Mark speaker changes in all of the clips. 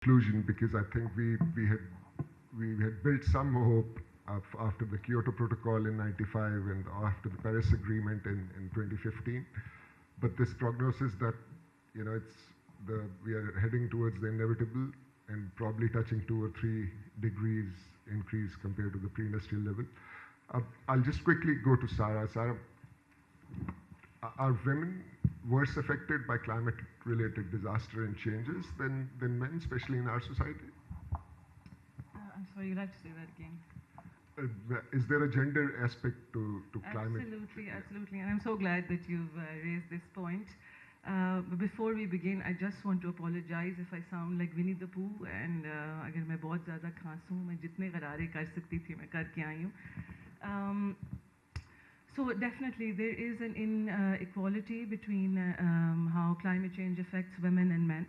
Speaker 1: conclusion, because I think we had built some hope after the Kyoto Protocol in '95 and after the Paris Agreement in 2015. But this prognosis that we are heading towards the inevitable and probably touching 2 or 3 degrees increase compared to the pre-industrial level. I'll just quickly go to Sarah. Sarah, are women worse affected by climate-related disaster and changes than men, especially in our society?
Speaker 2: I'm sorry, you'll have to say that again.
Speaker 1: Is there a gender aspect to climate?
Speaker 2: Absolutely, absolutely. And I'm so glad that you've raised this point. But before we begin, I just want to apologize if I sound like Winnie the Pooh, and अगर मैं बहुत ज़्यादा खांसूं, मैं जितने गरारे कर सकती थी मैं करके आई हूँ. So definitely there is an inequality between how climate change affects women and men,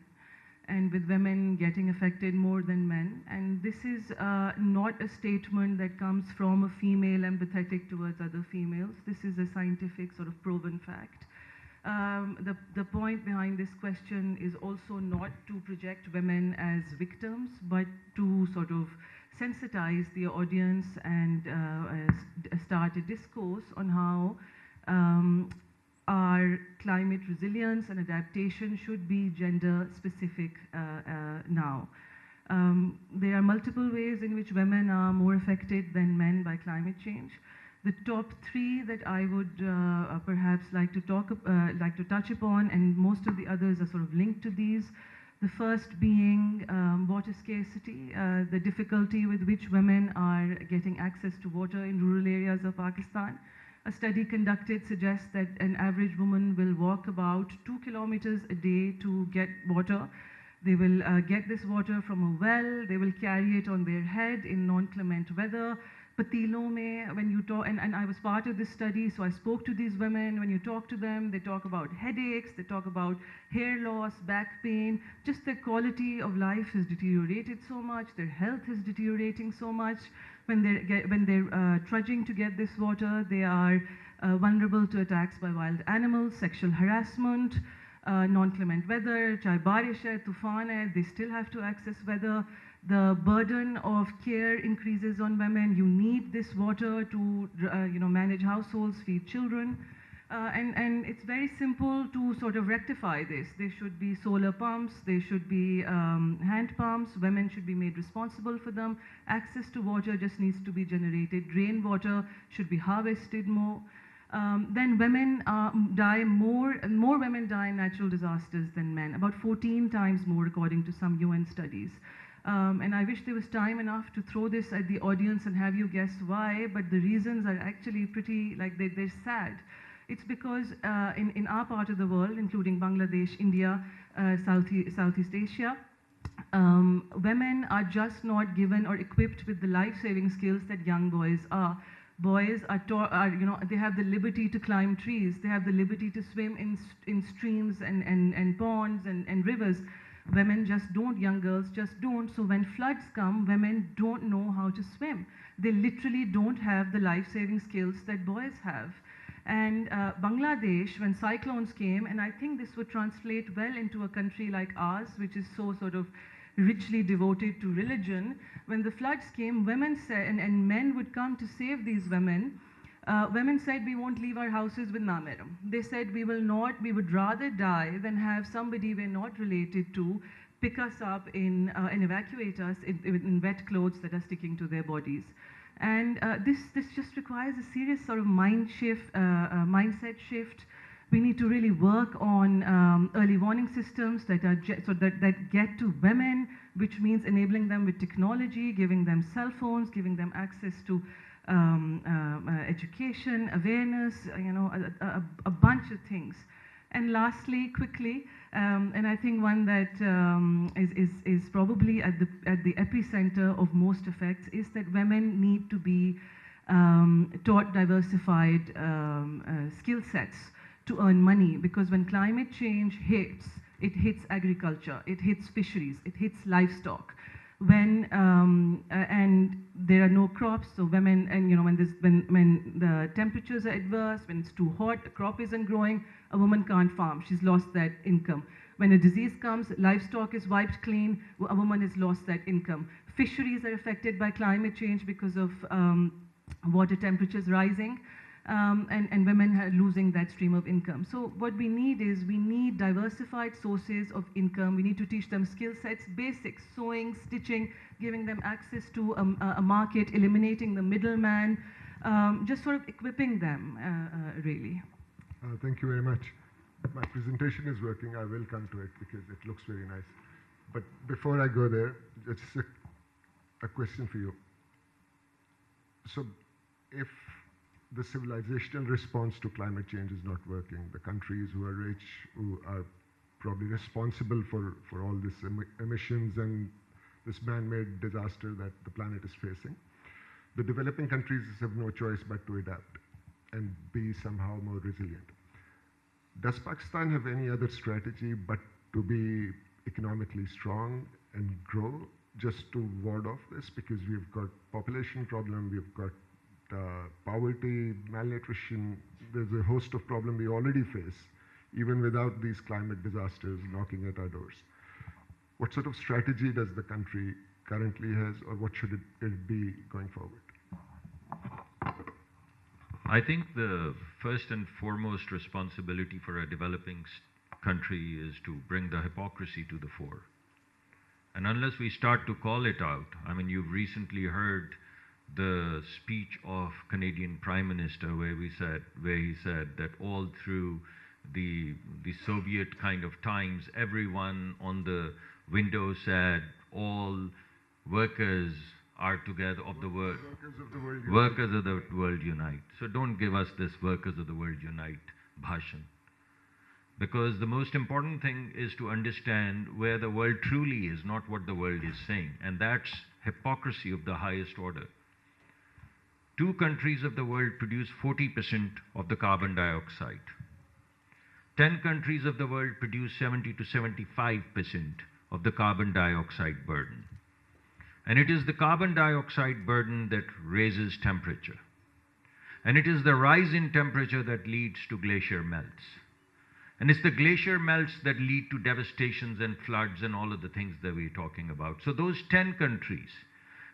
Speaker 2: and with women getting affected more than men. And this is not a statement that comes from a female empathetic towards other females. This is a scientific sort of proven fact. The point behind this question is also not to project women as victims, but to sort of sensitize the audience and start a discourse on how our climate resilience and adaptation should be gender specific now. There are multiple ways in which women are more affected than men by climate change. The top 3 that I would perhaps like to touch upon, and most of the others are sort of linked to these. The first being water scarcity, the difficulty with which women are getting access to water in rural areas of Pakistan. A study conducted suggests that an average woman will walk about 2 kilometers a day to get water. They will get this water from a well, they will carry it on their head in non-clement weather. Patilon mein, when you talk, and I was part of this study, so I spoke to these women. When you talk to them, they talk about headaches, they talk about hair loss, back pain. Just their quality of life has deteriorated so much, their health is deteriorating so much. When they're trudging to get this water, they are vulnerable to attacks by wild animals, sexual harassment, non-clement weather, chahe barish hai, tufan hai, they still have to access weather. The burden of care increases on women. You need this water to manage households, feed children. And it's very simple to sort of rectify this. There should be solar pumps, there should be hand pumps, women should be made responsible for them. Access to water just needs to be generated. Rainwater should be harvested more. Then women more women die in natural disasters than men, about 14 times more according to some UN studies. And I wish there was time enough to throw this at the audience and have you guess why, but the reasons are actually pretty, like they're sad. It's because in our part of the world, including Bangladesh, India, Southeast Asia, women are just not given or equipped with the life-saving skills that young boys are. Boys are they have the liberty to climb trees, they have the liberty to swim in streams and ponds and rivers. Women just don't, young girls just don't. So when floods come, women don't know how to swim. They literally don't have the life-saving skills that boys have. And Bangladesh, when cyclones came, and I think this would translate well into a country like ours, which is so sort of richly devoted to religion, when the floods came, women said, and men would come to save these women. Women said, we won't leave our houses with nameram. They said, we would rather die than have somebody we're not related to pick us up and evacuate us in wet clothes that are sticking to their bodies. And this just requires a serious sort of mindset shift. We need to really work on early warning systems that get to women, which means enabling them with technology, giving them cell phones, giving them access to education, awareness, a bunch of things. And lastly, quickly, and I think one that is probably at the epicenter of most effects is that women need to be taught diversified skill sets to earn money, because when climate change hits, it hits agriculture, it hits fisheries, it hits livestock. When and there are no crops, so women, and when the temperatures are adverse, when it's too hot, the crop isn't growing, a woman can't farm. She's lost that income. When a disease comes, livestock is wiped clean, a woman has lost that income. Fisheries are affected by climate change because of water temperatures rising. And women are losing that stream of income. So what we need is, we need diversified sources of income. We need to teach them skill sets, basics, sewing, stitching, giving them access to a market, eliminating the middleman, just sort of equipping them, really.
Speaker 1: Thank you very much. My presentation is working. I will come to it because it looks very nice. But before I go there, just a question for you. So if the civilizational response to climate change is not working, the countries who are rich, who are probably responsible for all this emissions and this man-made disaster that the planet is facing, the developing countries have no choice but to adapt and be somehow more resilient. Does Pakistan have any other strategy but to be economically strong and grow, just to ward off this? Because we've got population problem, we've got poverty, malnutrition. There's a host of problems we already face, even without these climate disasters knocking at our doors. What sort of strategy does the country currently has, or what should it be going forward?
Speaker 3: I think the first and foremost responsibility for a developing country is to bring the hypocrisy to the fore. And unless we start to call it out, I mean, you've recently heard the speech of Canadian Prime Minister where he said that all through the Soviet kind of times, everyone on the window said all workers are together of the world. Workers of the world unite. So don't give us this workers of the world unite bhashan. Because the most important thing is to understand where the world truly is, not what the world is saying. And that's hypocrisy of the highest order. 2 countries of the world produce 40% of the carbon dioxide. 10 countries of the world produce 70 to 75% of the carbon dioxide burden. And it is the carbon dioxide burden that raises temperature. And it is the rise in temperature that leads to glacier melts. And it's the glacier melts that lead to devastations and floods and all of the things that we're talking about. So those 10 countries,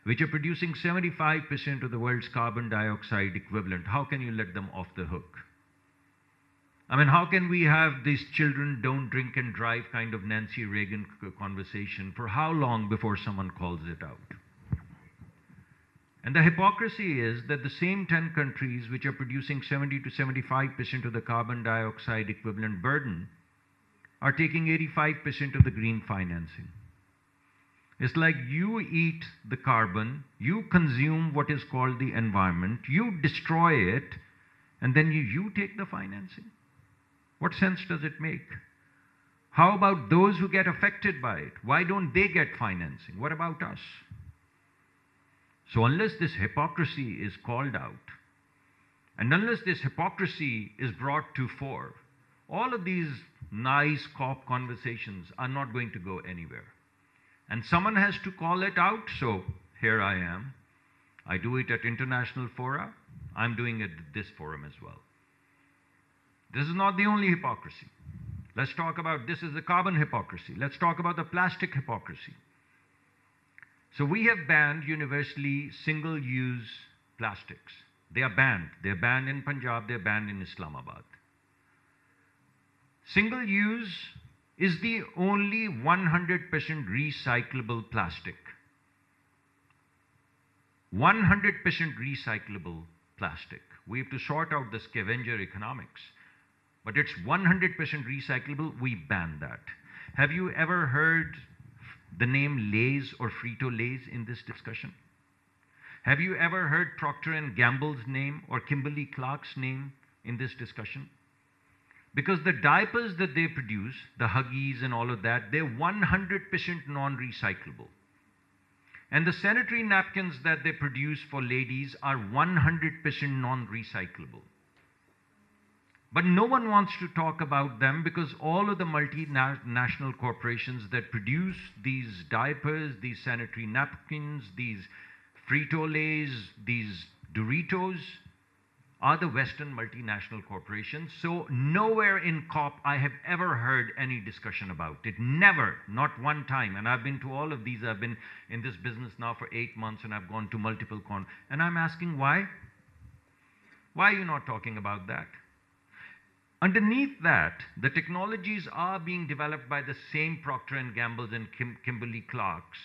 Speaker 3: which are producing 75% of the world's carbon dioxide equivalent, how can you let them off the hook? I mean, how can we have this children don't drink and drive kind of Nancy Reagan conversation for how long before someone calls it out? And the hypocrisy is that the same 10 countries which are producing 70 to 75% of the carbon dioxide equivalent burden are taking 85% of the green financing. It's like you eat the carbon, you consume what is called the environment, you destroy it, and then you take the financing. What sense does it make? How about those who get affected by it? Why don't they get financing? What about us? So unless this hypocrisy is called out, and unless this hypocrisy is brought to fore, all of these nice COP conversations are not going to go anywhere. And someone has to call it out, so here I am. I do it at international fora. I'm doing it at this forum as well. This is not the only hypocrisy. Let's talk about, this is the carbon hypocrisy. Let's talk about the plastic hypocrisy. So we have banned universally single-use plastics. They are banned. They're banned in Punjab, they're banned in Islamabad. Single-use is the only 100% recyclable plastic. 100% recyclable plastic. We have to sort out the scavenger economics. But it's 100% recyclable, we ban that. Have you ever heard the name Lay's or Frito-Lay's in this discussion? Have you ever heard Procter & Gamble's name or Kimberly-Clark's name in this discussion? Because the diapers that they produce, the Huggies and all of that, they're 100% non-recyclable. And the sanitary napkins that they produce for ladies are 100% non-recyclable. But no one wants to talk about them because all of the multinational corporations that produce these diapers, these sanitary napkins, these Frito-Lays, these Doritos, are the Western multinational corporations. So nowhere in COP I have ever heard any discussion about it. Never, not one time. And I've been to all of these. I've been in this business now for 8 months, and I've gone to multiple and I'm asking why? Why are you not talking about that? Underneath that, the technologies are being developed by the same Procter & Gamble's and Kimberly Clark's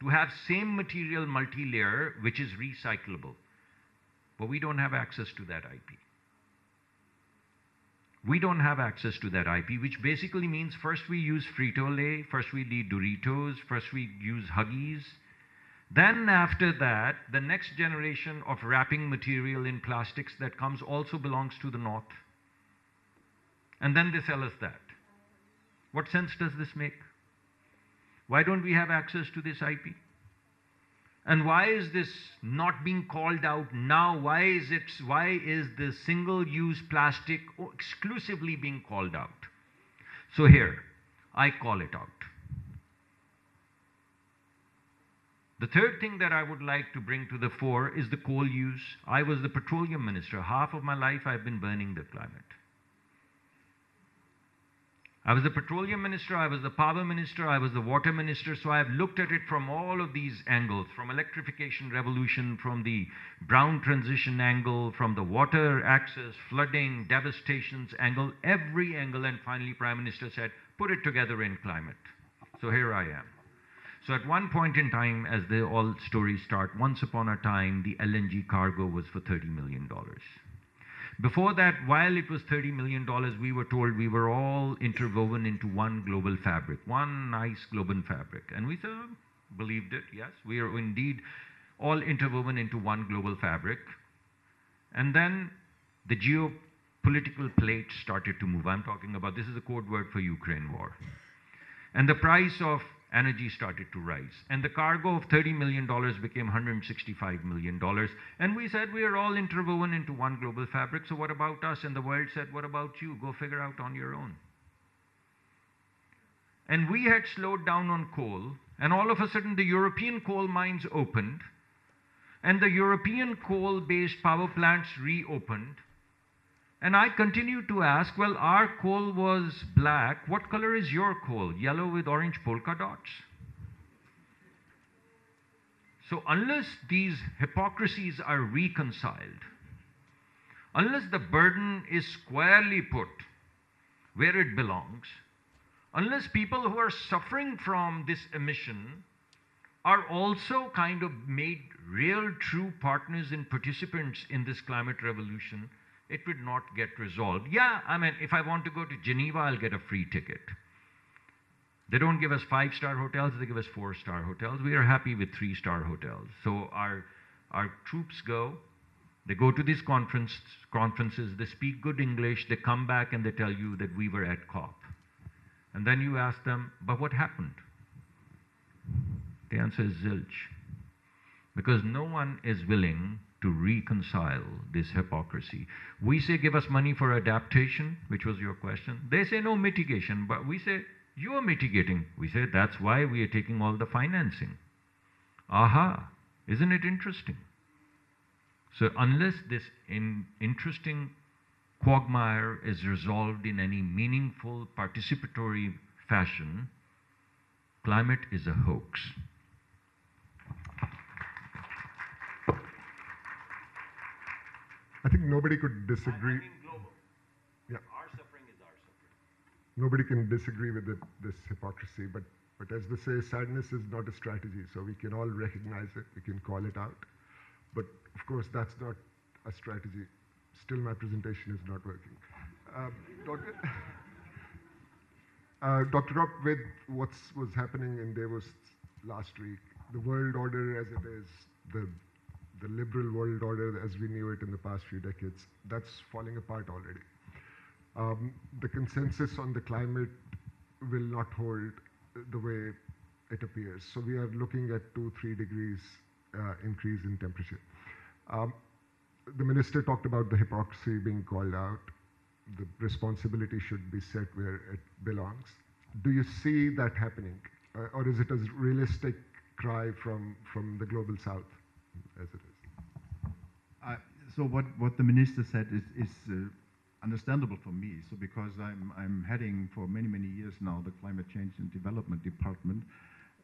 Speaker 3: to have same material multi-layer, which is recyclable. But we don't have access to that IP. We don't have access to that IP, which basically means first we use Frito-Lay, first we need Doritos, first we use Huggies. Then after that, the next generation of wrapping material in plastics that comes also belongs to the North. And then they sell us that. What sense does this make? Why don't we have access to this IP? And why is this not being called out now? Why is the single-use plastic exclusively being called out? So here, I call it out. The third thing that I would like to bring to the fore is the coal use. I was the petroleum minister. Half of my life I've been burning the climate. I was the petroleum minister, I was the power minister, I was the water minister, so I've looked at it from all of these angles, from electrification revolution, from the brown transition angle, from the water access, flooding, devastations angle, every angle, and finally Prime Minister said, put it together in climate. So here I am. So at one point in time, as the all stories start, once upon a time, the LNG cargo was for $30 million. Before that, while it was $30 million, we were told we were all interwoven into one global fabric, one nice global fabric. And we said, believed it, yes, we are indeed all interwoven into one global fabric. And then the geopolitical plate started to move. I'm talking about, this is a code word for Ukraine war. And the price of energy started to rise. And the cargo of $30 million became $165 million. And we said, we are all interwoven into one global fabric, so what about us? And the world said, what about you? Go figure out on your own. And we had slowed down on coal, and all of a sudden the European coal mines opened, and the European coal-based power plants reopened. And I continued to ask, well, our coal was black. What color is your coal? Yellow with orange polka dots. So unless these hypocrisies are reconciled, unless the burden is squarely put where it belongs, unless people who are suffering from this emission are also kind of made real, true partners and participants in this climate revolution, it would not get resolved. Yeah, I mean, if I want to go to Geneva, I'll get a free ticket. They don't give us 5-star hotels, they give us 4-star hotels. We are happy with 3-star hotels. So our troops go, they go to these conferences, they speak good English, they come back and they tell you that we were at COP. And then you ask them, but what happened? The answer is zilch. Because no one is willing to reconcile this hypocrisy. We say, give us money for adaptation, which was your question. They say, no, mitigation. But we say, you are mitigating. We say, that's why we are taking all the financing. Aha, isn't it interesting? So unless this interesting quagmire is resolved in any meaningful, participatory fashion, climate is a hoax.
Speaker 1: I think nobody could disagree.
Speaker 3: I mean global.
Speaker 1: Yeah.
Speaker 3: Our suffering is our suffering.
Speaker 1: Nobody can disagree with this hypocrisy, but as they say, sadness is not a strategy, so we can all recognize it, we can call it out. But of course, that's not a strategy. Still, my presentation is not working. Dr. Kropp, with what was happening in Davos last week, the world order as it is, the liberal world order as we knew it in the past few decades, that's falling apart already. The consensus on the climate will not hold the way it appears. So we are looking at 2-3 degrees increase in temperature. The minister talked about the hypocrisy being called out. The responsibility should be set where it belongs. Do you see that happening? Or is it a realistic cry from the global south as it is?
Speaker 4: so what the minister said is understandable for me. So because I'm heading for many years now the Climate Change and Development Department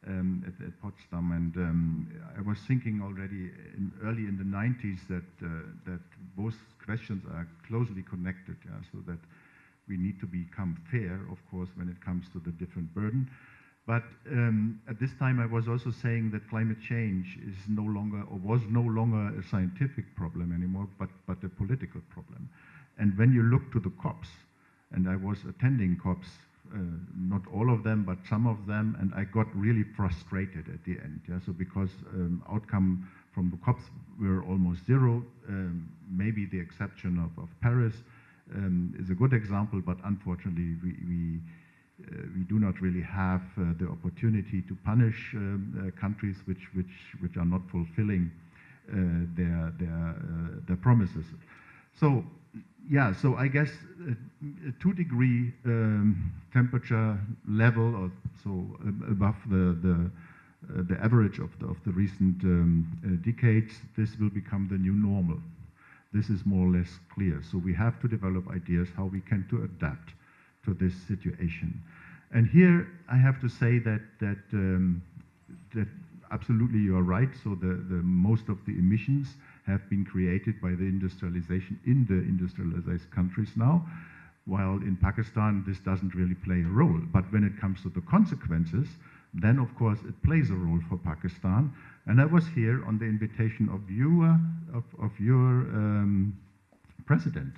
Speaker 4: at Potsdam, and I was thinking already early in the 90s that both questions are closely connected. Yeah? So that we need to become fair, of course, when it comes to the different burden. But at this time, I was also saying that climate change is no longer, or was no longer, a scientific problem anymore, but a political problem. And when you look to the COPs, and I was attending COPs, not all of them, but some of them, and I got really frustrated at the end. Yeah? So because outcome from the COPs were almost zero, maybe the exception of Paris is a good example, but unfortunately we do not really have the opportunity to punish countries which are not fulfilling their promises. So yeah, so I guess a 2-degree temperature level, or so above the average of the recent decades, this will become the new normal. This is more or less clear. So we have to develop ideas how we can to adapt to this situation. And here I have to say that absolutely you are right. So the most of the emissions have been created by the industrialization in the industrialized countries now, while in Pakistan this doesn't really play a role. But when it comes to the consequences, then of course it plays a role for Pakistan. And I was here on the invitation of your president,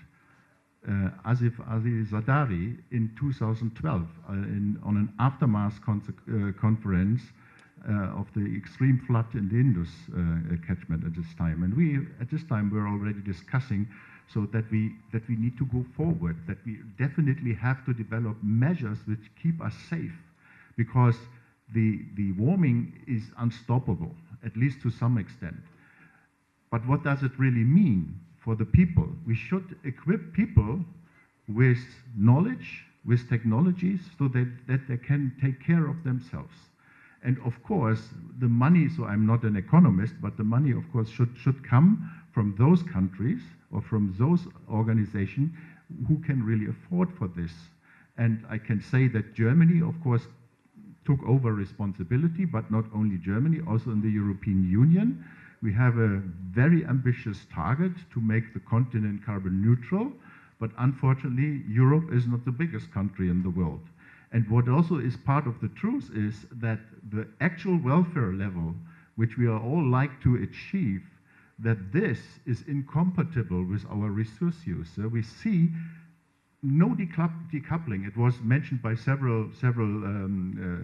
Speaker 4: Asif Ali Zardari, in 2012 on an aftermath conference of the extreme flood in the Indus catchment at this time. And we, at this time, were already discussing so that we need to go forward, that we definitely have to develop measures which keep us safe, because the warming is unstoppable, at least to some extent. But what does it really mean for the people? We should equip people with knowledge, with technologies, so that they can take care of themselves. And of course, the money, so I'm not an economist, but the money, of course, should come from those countries or from those organizations who can really afford for this. And I can say that Germany, of course, took over responsibility, but not only Germany, also in the European Union. We have a very ambitious target to make the continent carbon neutral, but unfortunately, Europe is not the biggest country in the world. And what also is part of the truth is that the actual welfare level, which we are all like to achieve, that this is incompatible with our resource use. So we see no decoupling. It was mentioned by several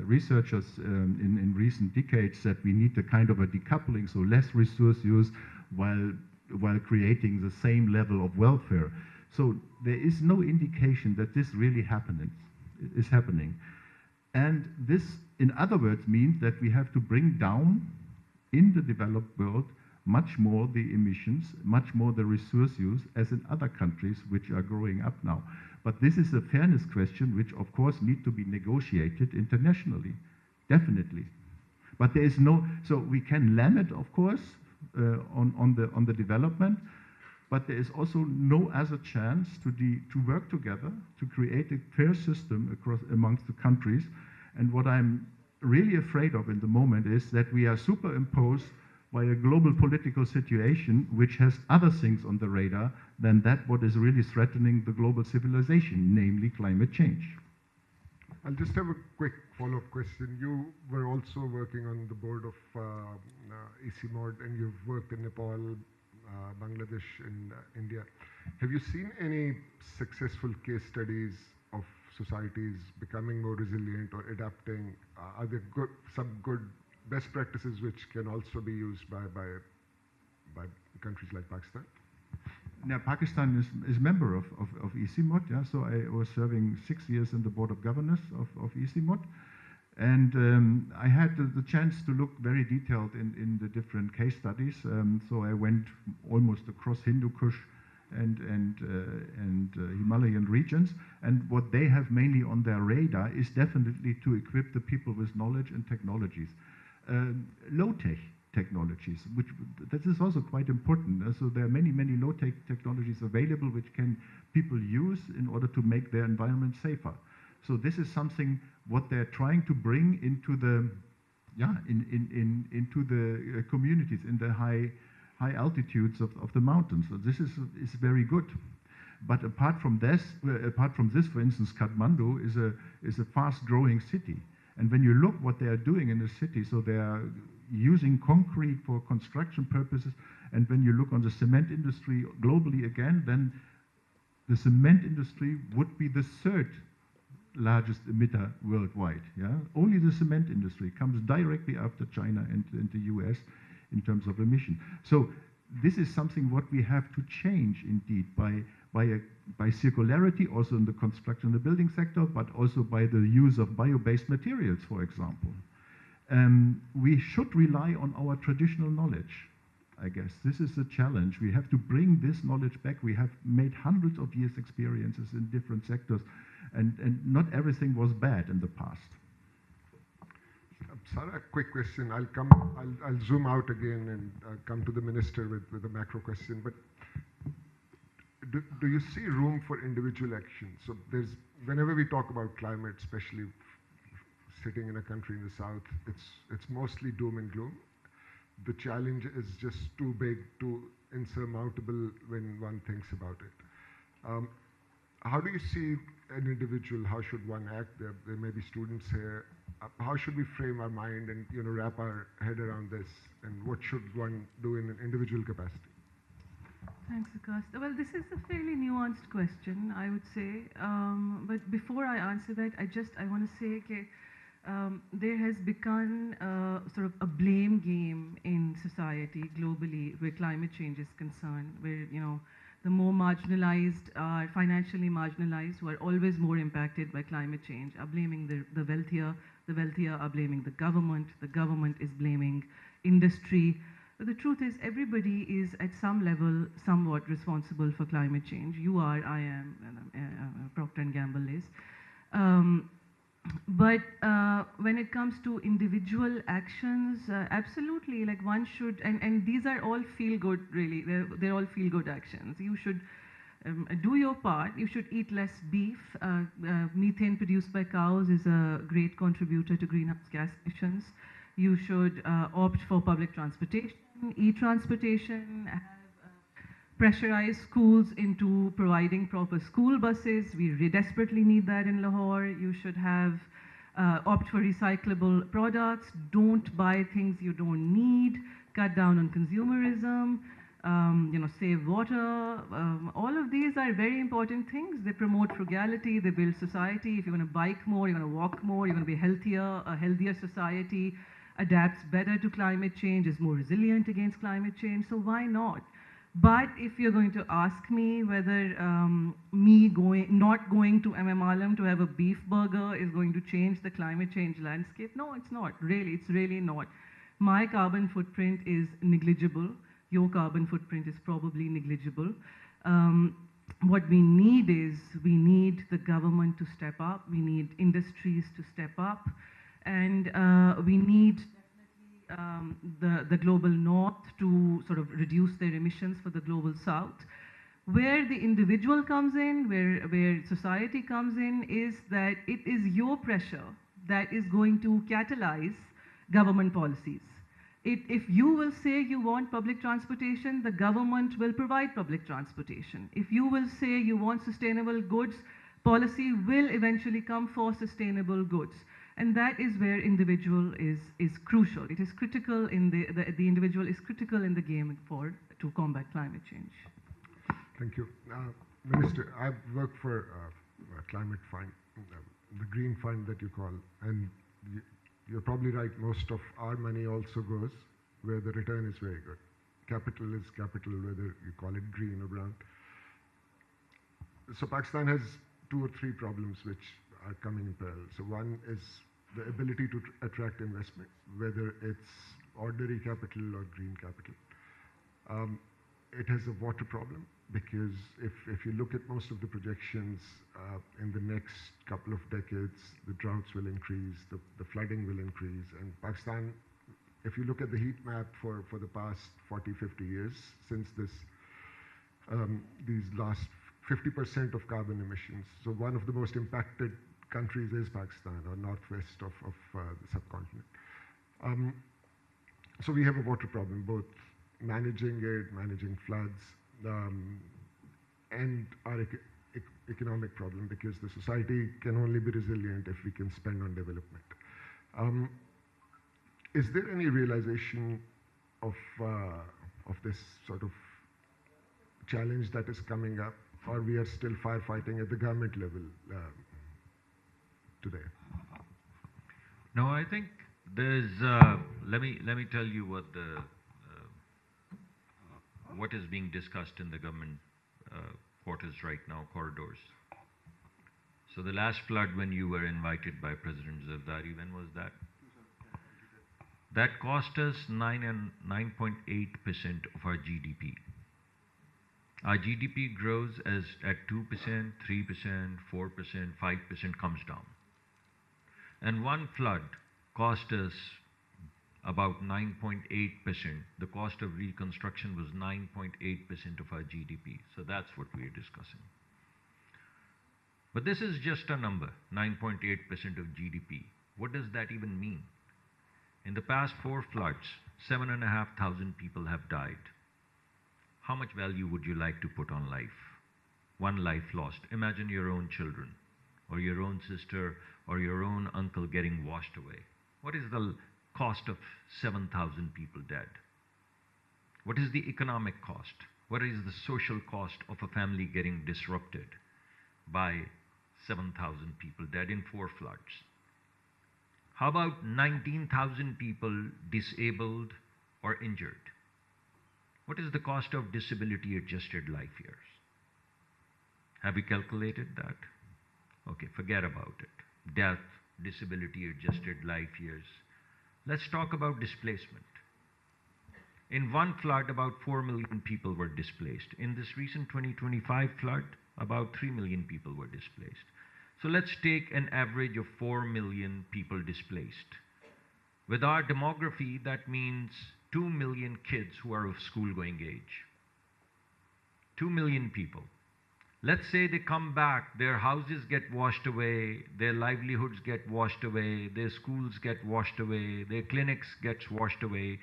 Speaker 4: researchers in recent decades that we need a kind of a decoupling, so less resource use while creating the same level of welfare. So there is no indication that this really is happening. And this, in other words, means that we have to bring down in the developed world much more the emissions, much more the resource use, as in other countries which are growing up now. But this is a fairness question which, of course, need to be negotiated internationally, definitely. But there is no, so we can limit, of course, on the development, but there is also no other chance to work together to create a fair system amongst the countries. And what I'm really afraid of in the moment is that we are superimposed by a global political situation which has other things on the radar than that what is really threatening the global civilization, namely climate change.
Speaker 1: I'll just have a quick follow-up question. You were also working on the board of ECMOD, and you've worked in Nepal, Bangladesh, and India. Have you seen any successful case studies of societies becoming more resilient or adapting? Are there some good best practices which can also be used by countries like Pakistan?
Speaker 4: Now, Pakistan is member of ECMOD, yeah, so I was serving 6 years in the Board of Governors of ECMOD, and I had the chance to look very detailed in the different case studies, so I went almost across Hindu Kush and Himalayan regions, and what they have mainly on their radar is definitely to equip the people with knowledge and technologies. Low-tech technologies, which that is also quite important. So there are many, many low-tech technologies available which can people use in order to make their environment safer. So this is something what they're trying to bring into the into the communities in the high altitudes of the mountains. So this is very good. But apart from this, for instance, Kathmandu is a fast-growing city. And when you look what they are doing in the city, so they are using concrete for construction purposes. And when you look on the cement industry globally again, then the cement industry would be the third largest emitter worldwide. Yeah, only the cement industry comes directly after China and the US in terms of emission. So this is something what we have to change indeed by circularity, also in the construction and the building sector, but also by the use of bio-based materials, for example. We should rely on our traditional knowledge. I guess this is the challenge. We have to bring this knowledge back. We have made hundreds of years experiences in different sectors, and not everything was bad in the past.
Speaker 1: Sarah, quick question. I'll zoom out again and come to the minister with a macro question. But do you see room for individual action? So whenever we talk about climate, especially sitting in a country in the south, it's mostly doom and gloom. The challenge is just too big, too insurmountable when one thinks about it. How do you see an individual? How should one act? There may be students here. How should we frame our mind and wrap our head around this? And what should one do in an individual capacity?
Speaker 2: Thanks, Vikas. Well, this is a fairly nuanced question, I would say. But before I answer that, I want to say, there has become sort of a blame game in society globally where climate change is concerned, where the more marginalized, financially marginalized, who are always more impacted by climate change, are blaming the wealthier. The wealthier are blaming the government is blaming industry. But the truth is, everybody is at some level somewhat responsible for climate change. You are, I am, Procter & Gamble is. But when it comes to individual actions, absolutely, like one should, and these are all feel-good, really. They're all feel-good actions. You should do your part. You should eat less beef. Methane produced by cows is a great contributor to greenhouse gas emissions. You should opt for public transportation, e-transportation, have pressurize schools into providing proper school buses. We desperately need that in Lahore. You should have opt for recyclable products. Don't buy things you don't need. Cut down on consumerism. Save water. All of these are very important things. They promote frugality. They build society. If you're going to bike more, you're going to walk more. You're going to be healthier. A healthier society adapts better to climate change. Is more resilient against climate change. So why not? But if you're going to ask me whether not going to Alam to have a beef burger is going to change the climate change landscape, no, it's not. Really, it's really not. My carbon footprint is negligible. Your carbon footprint is probably negligible. What we need is, we need the government to step up. We need industries to step up. And we need the global north to sort of reduce their emissions for the global south. Where the individual comes in, where society comes in, is that it is your pressure that is going to catalyze government policies. If you will say you want public transportation, the government will provide public transportation. If you will say you want sustainable goods, policy will eventually come for sustainable goods. And that is where individual is crucial. It is critical in the individual is critical in the game to combat climate change.
Speaker 1: Thank you. Minister, I've worked for a climate fund, the green fund that you call, and you're probably right, most of our money also goes where the return is very good. Capital is capital, whether you call it green or brown. So Pakistan has 2 or 3 problems which are coming in parallel. So one is the ability to attract investment, whether it's ordinary capital or green capital. It has a water problem, because if you look at most of the projections in the next couple of decades, the droughts will increase, the flooding will increase, and Pakistan if you look at the heat map for the past 40, 50 years, since these last 50% of carbon emissions, so one of the most impacted countries is Pakistan, or northwest of the subcontinent. So we have a water problem, both managing it, managing floods, and our economic problem, because the society can only be resilient if we can spend on development. Is there any realization of this sort of challenge that is coming up, or we are still firefighting at the government level today?
Speaker 3: No, I think there's. Let me tell you what is being discussed in the government quarters right now, corridors. So the last flood, when you were invited by President Zardari, when was that? That cost us 9.8% of our GDP. Our GDP grows at 2%, 3%, 4%, 5% comes down. And one flood cost us about 9.8%. The cost of reconstruction was 9.8% of our GDP. So that's what we are discussing. But this is just a number, 9.8% of GDP. What does that even mean? In the past 4 floods, 7,500 people have died. How much value would you like to put on life? One life lost. Imagine your own children, or your own sister, or your own uncle getting washed away. What is the cost of 7,000 people dead? What is the economic cost? What is the social cost of a family getting disrupted by 7,000 people dead in 4 floods? How about 19,000 people disabled or injured? What is the cost of disability-adjusted life years? Have we calculated that? Okay, forget about it. Death, disability-adjusted life years. Let's talk about displacement. In one flood, about 4 million people were displaced. In this recent 2025 flood, about 3 million people were displaced. So let's take an average of 4 million people displaced. With our demography, that means 2 million kids who are of school-going age. 2 million people. Let's say they come back, their houses get washed away, their livelihoods get washed away, their schools get washed away, their clinics get washed away,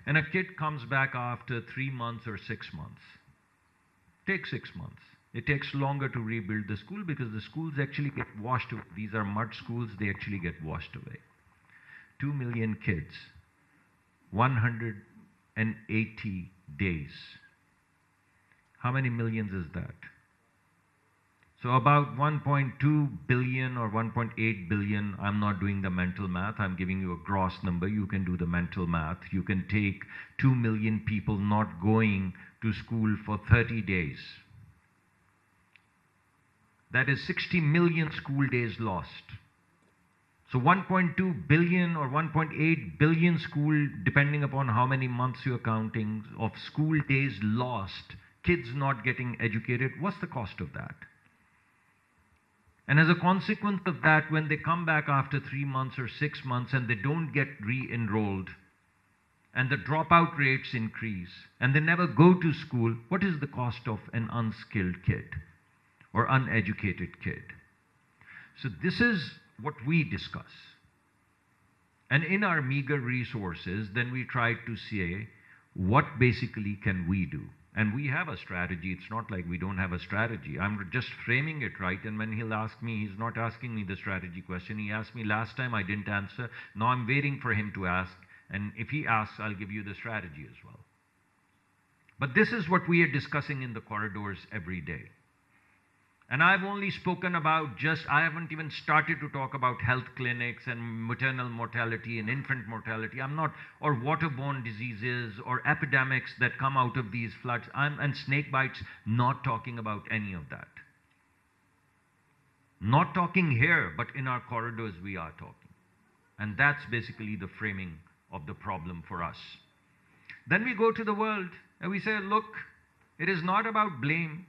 Speaker 3: and a kid comes back after 3 months or 6 months. Take 6 months. It takes longer to rebuild the school because the schools actually get washed away. These are mud schools, they actually get washed away. 2 million kids, 180 days. How many millions is that? So about 1.2 billion or 1.8 billion, I'm not doing the mental math, I'm giving you a gross number, you can do the mental math. You can take 2 million people not going to school for 30 days. That is 60 million school days lost. So 1.2 billion or 1.8 billion school, depending upon how many months you're counting, of school days lost, kids not getting educated, what's the cost of that? And as a consequence of that, when they come back after 3 months or 6 months and they don't get re-enrolled, and the dropout rates increase, and they never go to school, what is the cost of an unskilled kid or uneducated kid? So this is what we discuss. And in our meager resources, then we try to say, what basically can we do? And we have a strategy. It's not like we don't have a strategy. I'm just framing it right. And when he'll ask me, he's not asking me the strategy question. He asked me last time, I didn't answer. Now I'm waiting for him to ask. And if he asks, I'll give you the strategy as well. But this is what we are discussing in the corridors every day. And I've only spoken about I haven't even started to talk about health clinics and maternal mortality and infant mortality. Or waterborne diseases or epidemics that come out of these floods. And snake bites, not talking about any of that. Not talking here, but in our corridors we are talking. And that's basically the framing of the problem for us. Then we go to the world and we say, look, it is not about blame.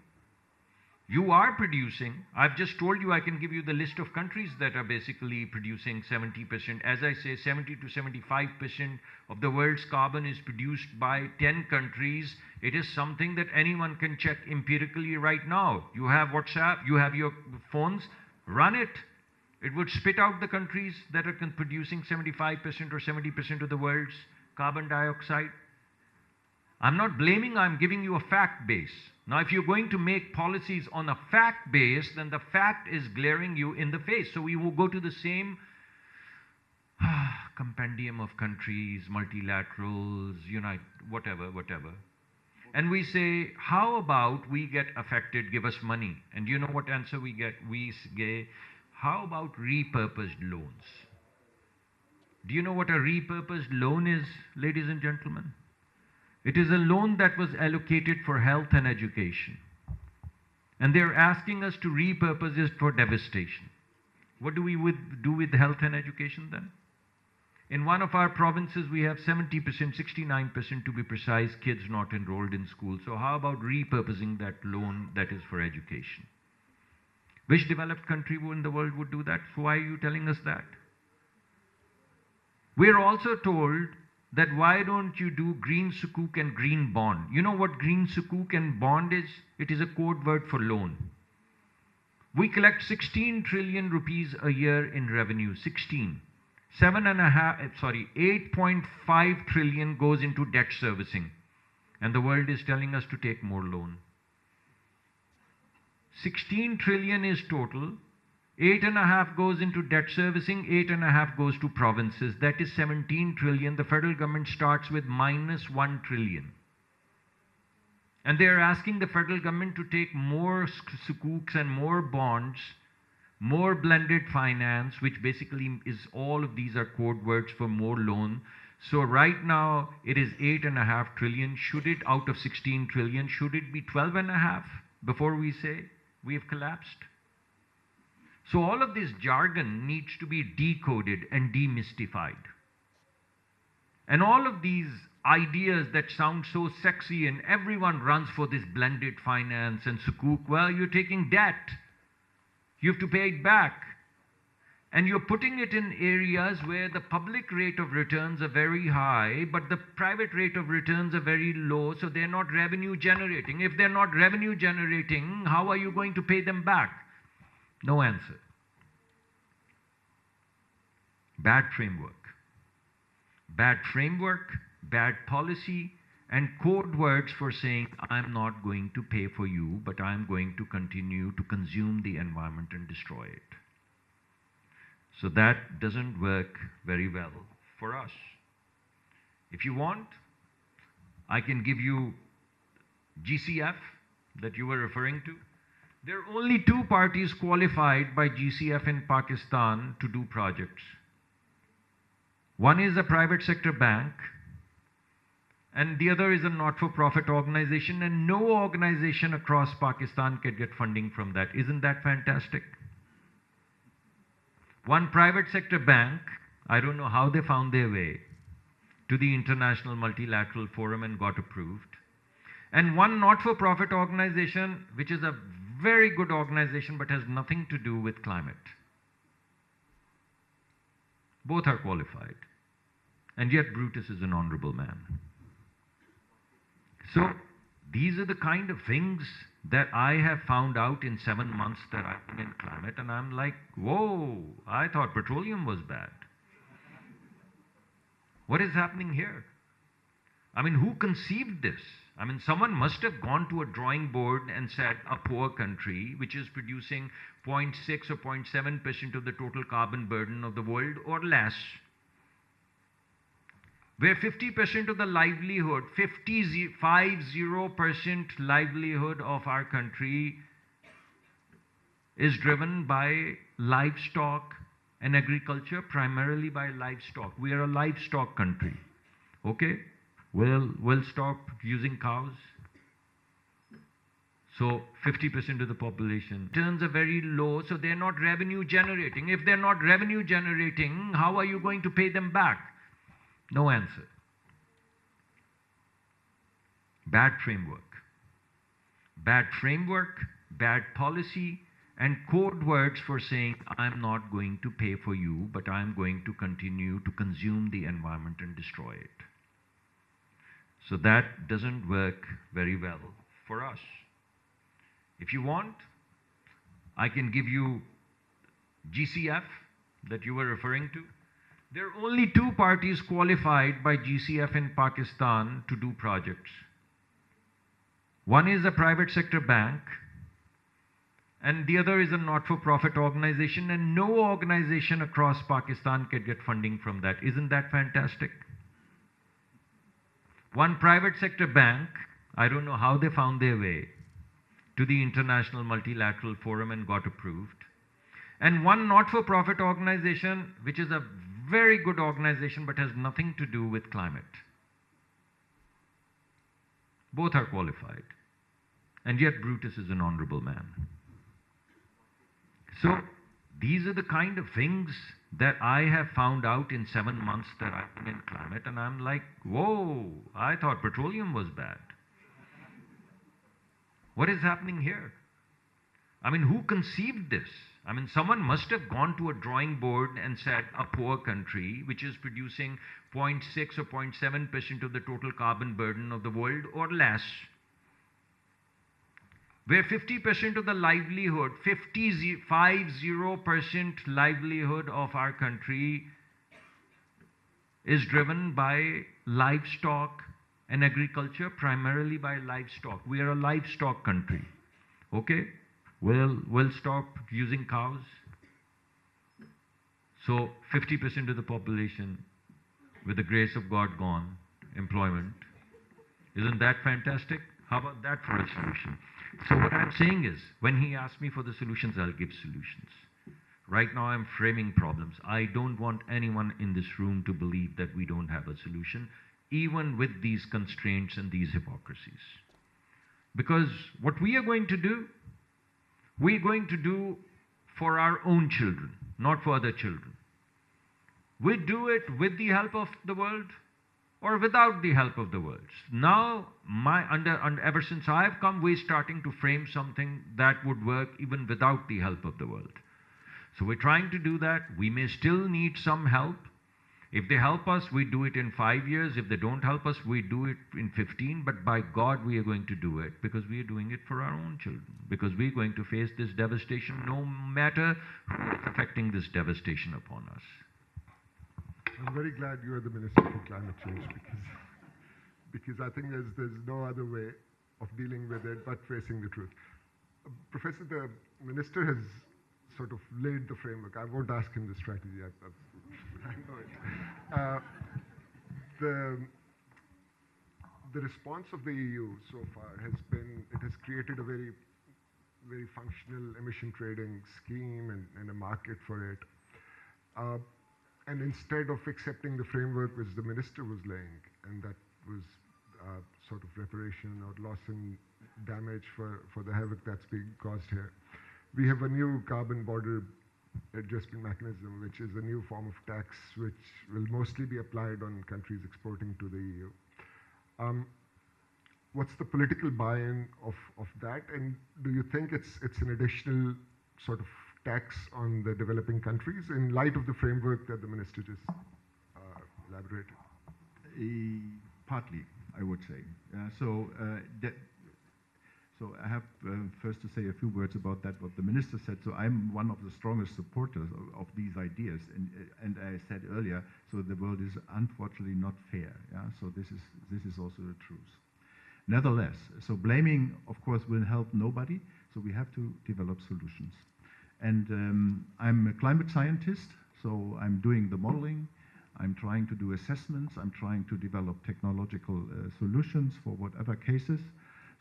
Speaker 3: You are producing, I've just told you, I can give you the list of countries that are basically producing 70%. As I say, 70 to 75% of the world's carbon is produced by 10 countries. It is something that anyone can check empirically right now. You have WhatsApp, you have your phones, run it. It would spit out the countries that are producing 75% or 70% of the world's carbon dioxide. I'm not blaming, I'm giving you a fact base. Now, if you're going to make policies on a fact base, then the fact is glaring you in the face. So we will go to the same compendium of countries, multilaterals, whatever. And we say, how about we get affected, give us money. And you know what answer we get? We say, how about repurposed loans? Do you know what a repurposed loan is, ladies and gentlemen? It is a loan that was allocated for health and education. And they're asking us to repurpose it for devastation. What do we do with health and education then? In one of our provinces, we have 70%, 69% to be precise, kids not enrolled in school. So how about repurposing that loan that is for education? Which developed country in the world would do that? So why are you telling us that? We're also told that why don't you do green sukuk and green bond? You know what green sukuk and bond is? It is a code word for loan. We collect 16 trillion rupees a year in revenue, 16. 8.5 trillion goes into debt servicing. And the world is telling us to take more loan. 16 trillion is total. 8.5 goes into debt servicing, 8.5 goes to provinces. That is 17 trillion. The federal government starts with -1 trillion. And they are asking the federal government to take more sukuks and more bonds, more blended finance, which basically is all of these are code words for more loan. So right now it is 8.5 trillion. Should it, out of 16 trillion, should it be 12.5 before we say we have collapsed? So all of this jargon needs to be decoded and demystified. And all of these ideas that sound so sexy and everyone runs for this blended finance and sukuk, well, you're taking debt. You have to pay it back. And you're putting it in areas where the public rate of returns are very high, but the private rate of returns are very low, so they're not revenue generating. If they're not revenue generating, how are you going to pay them back? No answer. Bad framework. Bad framework, bad policy, and code words for saying, I'm not going to pay for you, but I'm going to continue to consume the environment and destroy it. So that doesn't work very well for us. If you want, I can give you GCF that you were referring to. There are only 2 parties qualified by GCF in Pakistan to do projects. One is a private sector bank, and the other is a not-for-profit organization, and no organization across Pakistan can get funding from that. Isn't that fantastic? One private sector bank, I don't know how they found their way to the International Multilateral Forum and got approved. And one not-for-profit organization, which is a very good organization but has nothing to do with climate. Both are qualified. And yet Brutus is an honorable man. So these are the kind of things that I have found out in 7 months that I've been in climate, and I'm like, whoa, I thought petroleum was bad. What is happening here? I mean, who conceived this? I mean, someone must have gone to a drawing board and said a poor country, which is producing 0.6 or 0.7% of the total carbon burden of the world or less, where 50% of the livelihood, 50% livelihood of our country is driven by livestock and agriculture, primarily by livestock. We are a livestock country. Okay? We'll stop using cows. So 50% of the population. Returns are very low, so they're not revenue generating. If they're not revenue generating, how are you going to pay them back? No answer. Bad framework. Bad framework, bad policy, and code words for saying, I'm not going to pay for you, but I'm going to continue to consume the environment and destroy it. So that doesn't work very well for us. If you want, I can give you GCF that you were referring to. There are only 2 parties qualified by GCF in Pakistan to do projects. One is a private sector bank, and the other is a not-for-profit organization, and no organization across Pakistan can get funding from that. Isn't that fantastic? One private sector bank, I don't know how they found their way to the International Multilateral Forum and got approved. And one not-for-profit organization, which is a very good organization but has nothing to do with climate. Both are qualified. And yet Brutus is an honorable man. So these are the kind of things that I have found out in 7 months that I've been in climate, and I'm like, whoa, I thought petroleum was bad. What is happening here? I mean, who conceived this? I mean, someone must have gone to a drawing board and said a poor country, which is producing 0.6 or 0.7% of the total carbon burden of the world or less, where 50% of the livelihood, 50% livelihood of our country is driven by livestock and agriculture, primarily by livestock. We are a livestock country. Okay? We'll stop using cows. So 50% of the population, with the grace of God, gone. Employment. Isn't that fantastic? How about that for a solution? So what I'm saying is, when he asks me for the solutions, I'll give solutions. Right now I'm framing problems. I don't want anyone in this room to believe that we don't have a solution, even with these constraints and these hypocrisies. Because what we are going to do, we're going to do for our own children, not for other children. We do it with the help of the world or without the help of the world. Now, ever since I've come, we're starting to frame something that would work even without the help of the world. So we're trying to do that. We may still need some help. If they help us, we do it in 5 years. If they don't help us, we do it in 15. But by God, we are going to do it because we are doing it for our own children. Because we're going to face this devastation no matter who is affecting this devastation upon us.
Speaker 1: I'm very glad you are the Minister for Climate Change because I think there's no other way of dealing with it but facing the truth. Professor, the Minister has sort of laid the framework. I won't ask him the strategy. I know it. The response of the EU so far has been, it has created a very, very functional emission trading scheme and a market for it. And instead of accepting the framework which the Minister was laying, and that was sort of reparation or loss and damage for the havoc that's being caused here, we have a new carbon border adjustment mechanism, which is a new form of tax which will mostly be applied on countries exporting to the EU. What's the political buy-in of that, and do you think it's an additional sort of tax on the developing countries in light of the framework that the Minister just elaborated?
Speaker 4: Partly, I would say. So I have first to say a few words about that, what the Minister said. So I'm one of the strongest supporters of these ideas. And I said earlier, so the world is unfortunately not fair. Yeah? So this is also the truth. Nevertheless, so blaming, of course, will help nobody. So we have to develop solutions. And I'm a climate scientist, so I'm doing the modeling. I'm trying to do assessments. I'm trying to develop technological solutions for whatever cases.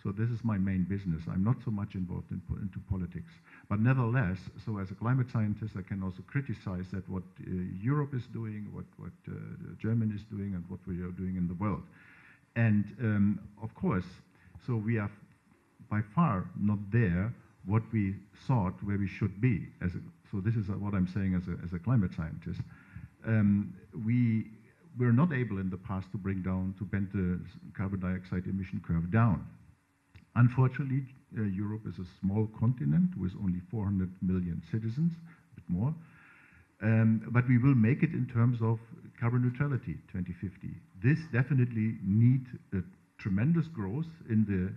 Speaker 4: So this is my main business. I'm not so much involved into politics. But nevertheless, so as a climate scientist, I can also criticize that what Europe is doing, what Germany is doing, and what we are doing in the world. And of course, so we are by far not there what we thought where we should be. So this is what I'm saying as a climate scientist. We were not able in the past to bend the carbon dioxide emission curve down. Unfortunately, Europe is a small continent with only 400 million citizens, a bit more. But we will make it in terms of carbon neutrality 2050. This definitely need a tremendous growth in the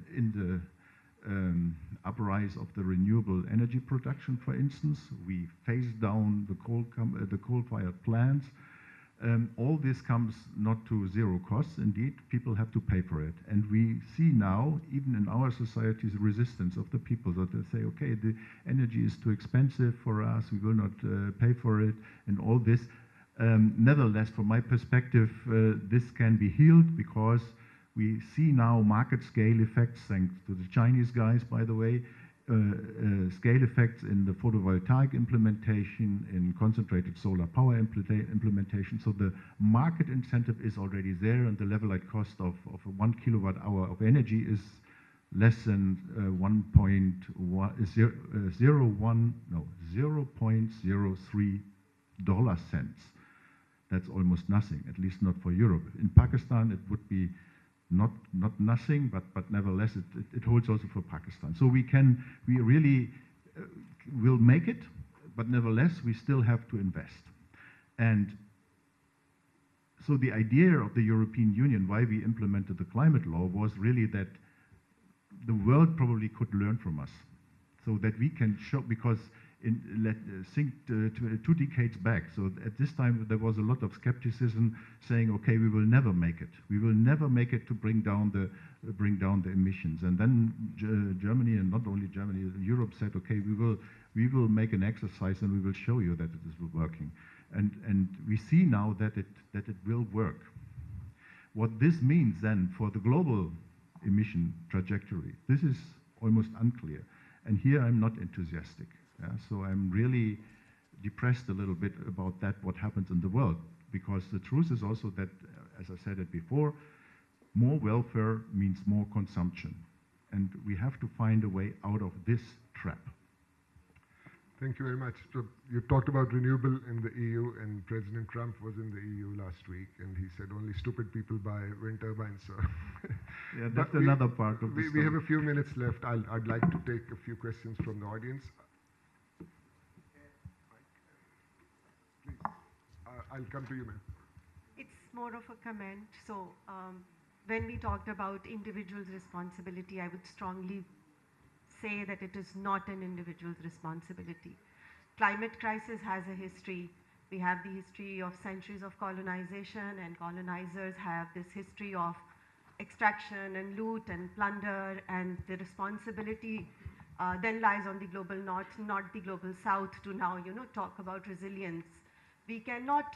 Speaker 4: uprise of the renewable energy production, for instance. We phase down the coal-fired plants. All this comes not to zero costs. Indeed, people have to pay for it. And we see now, even in our societies, resistance of the people that they say, okay, the energy is too expensive for us, we will not pay for it, and all this. Nevertheless, from my perspective, this can be healed because we see now market scale effects, thanks to the Chinese guys, by the way, scale effects in the photovoltaic implementation, in concentrated solar power implementation. So the market incentive is already there, and the levelized cost of 1 kilowatt hour of energy is less than 0.03 dollar cents. That's almost nothing, at least not for Europe. In Pakistan, it would be not nothing, but nevertheless, it holds also for Pakistan. So we really will make it, but nevertheless, we still have to invest. And so the idea of the European Union, why we implemented the climate law, was really that the world probably could learn from us, so that we can show, because think 2 decades back. So at this time, there was a lot of skepticism saying, okay, we will never make it. We will never make it to bring down the emissions. And then Germany, and not only Germany, Europe said, okay, we will make an exercise and we will show you that it is working. And we see now that it will work. What this means then for the global emission trajectory, this is almost unclear. And here I'm not enthusiastic. Yeah, so I'm really depressed a little bit about that, what happens in the world, because the truth is also that, as I said it before, more welfare means more consumption. And we have to find a way out of this trap.
Speaker 1: Thank you very much. So you talked about renewable in the EU, and President Trump was in the EU last week, and he said only stupid people buy wind turbines. So
Speaker 4: yeah, that's another part of the story.
Speaker 1: We have a few minutes left. I'd like to take a few questions from the audience. I'll come to you, ma'am.
Speaker 5: It's more of a comment. So when we talked about individuals' responsibility, I would strongly say that it is not an individual's responsibility. Climate crisis has a history. We have the history of centuries of colonization, and colonizers have this history of extraction and loot and plunder, and the responsibility then lies on the global north, not the global south, to now, talk about resilience. We cannot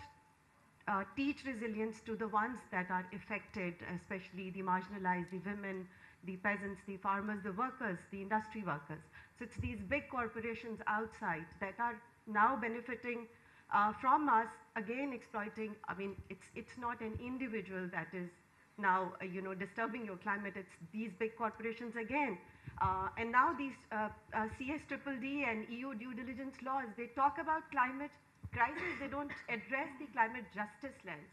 Speaker 5: teach resilience to the ones that are affected, especially the marginalized, the women, the peasants, the farmers, the workers, the industry workers. So it's these big corporations outside that are now benefiting from us, again exploiting. I mean, it's not an individual that is now, disturbing your climate. It's these big corporations again. And now these CSDDD and EU due diligence laws, they talk about climate crisis, they don't address the climate justice lens.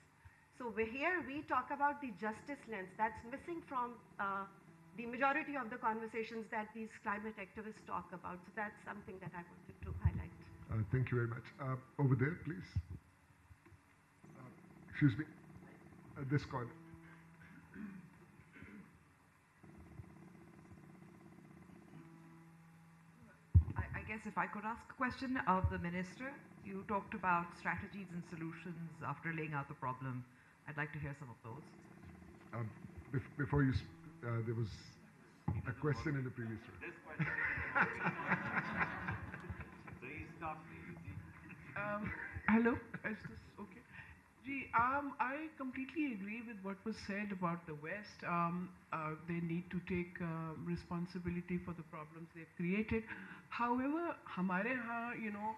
Speaker 5: So here we talk about the justice lens that's missing from the majority of the conversations that these climate activists talk about. So that's something that I wanted to highlight.
Speaker 1: Thank you very much. Over there, please. Excuse me. This corner.
Speaker 6: I guess if I could ask a question of the Minister. You talked about strategies and solutions after laying out the problem. I'd like to hear some of those.
Speaker 1: Before you, there was a question in the previous room.
Speaker 7: This question so you stopped me, you see.
Speaker 8: Hello, is this okay? I completely agree with what was said about the West. They need to take responsibility for the problems they've created. However, hamare yahan,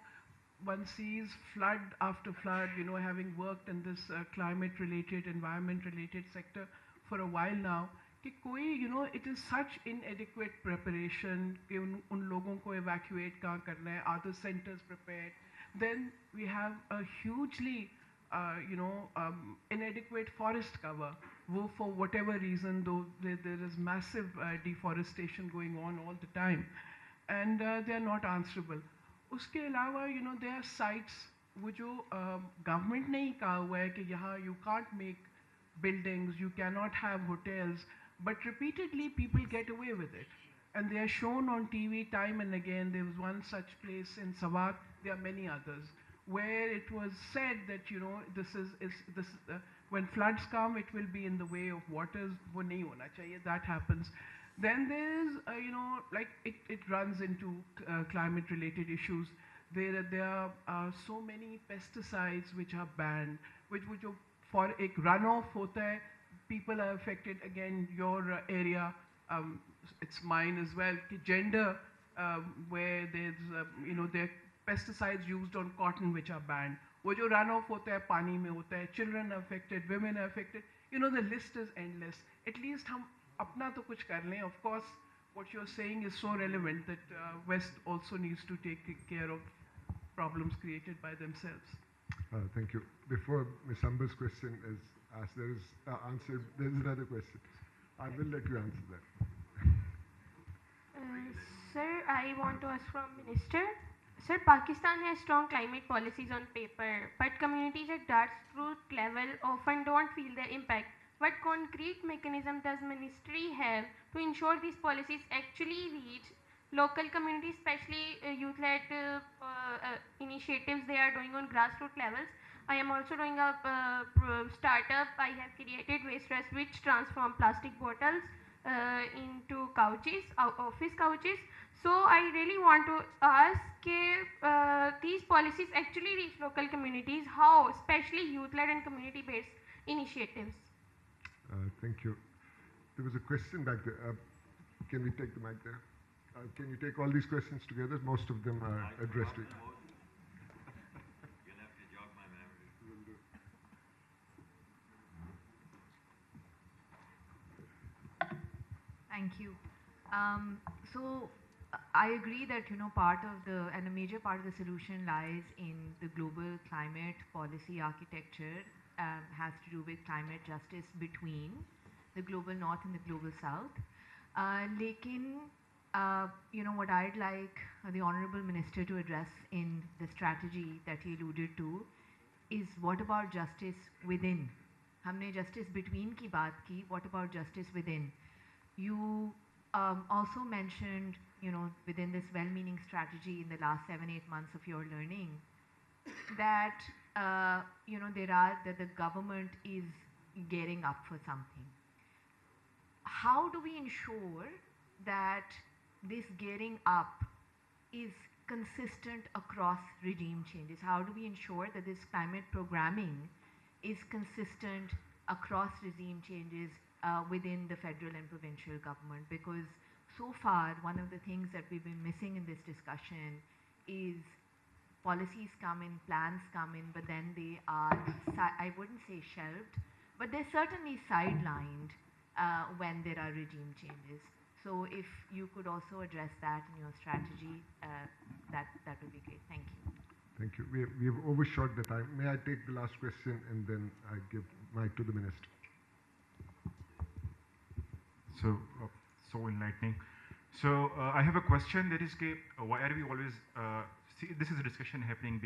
Speaker 8: one sees flood after flood, having worked in this climate-related, environment-related sector for a while now, कि कोई, it is such inadequate preparation कि उन लोगों को evacuate कहाँ करना है, are the centers prepared? Then we have a hugely inadequate forest cover. For whatever reason, though there is massive deforestation going on all the time, and they are not answerable. उसके अलावा there are sites वो जो government ने ही कहा हुआ है कि यहाँ you can't make buildings, you cannot have hotels, but repeatedly people get away with it. And they are shown on TV time and again. There was one such place in Sath, there are many others, where it was said that, when floods come, it will be in the way of waters, wo nahi hona chahiye, that happens. Then there's, it runs into climate-related issues. There are so many pesticides which are banned, which for a runoff hota hai, people are affected. Again, your area, it's mine as well, gender, where there's, there are pesticides used on cotton which are banned. वो जो runoff होता है पानी में होता है, children are affected, women are affected. The list is endless. At least हम अपना तो कुछ कर लें. Of course, what you're saying is so relevant that West also needs to take care of problems created by themselves.
Speaker 1: Thank you. Before Ms. Amber's question is asked, there is another question. I will let you answer that.
Speaker 9: Sir, I want to ask from Minister. Sir, Pakistan has strong climate policies on paper, but communities at grassroots level often don't feel their impact. What concrete mechanism does Ministry have to ensure these policies actually reach local communities, especially youth-led initiatives they are doing on grassroots levels? I am also doing a startup. I have created waste stress which transform plastic bottles into couches, office couches. So I really want to ask if these policies actually reach local communities, how, especially youth-led and community-based initiatives.
Speaker 1: Thank you. There was a question back there. Can we take the mic there? Can you take all these questions together? Most of them are addressed to you.
Speaker 3: You'll have to jog my memory.
Speaker 6: Thank you. So I agree that part of and a major part of the solution lies in the global climate policy architecture. Has to do with climate justice between the global north and the global south. Lekin, what I'd like the Honourable Minister to address in the strategy that he alluded to is what about justice within? Humne justice between ki baat ki, what about justice within? You also mentioned, within this well-meaning strategy in the last 7-8 months of your learning, that that the government is gearing up for something. How do we ensure that this gearing up is consistent across regime changes? How do we ensure that this climate programming is consistent across regime changes within the federal and provincial government? Because so far, one of the things that we've been missing in this discussion is policies come in, plans come in, but then they are, I wouldn't say shelved, but they're certainly sidelined when there are regime changes. So if you could also address that in your strategy, that would be great. Thank you.
Speaker 1: Thank you. We have overshot the time. May I take the last question and then I give mic to the Minister?
Speaker 10: So enlightening. So I have a question. That is, why are we always see? This is a discussion happening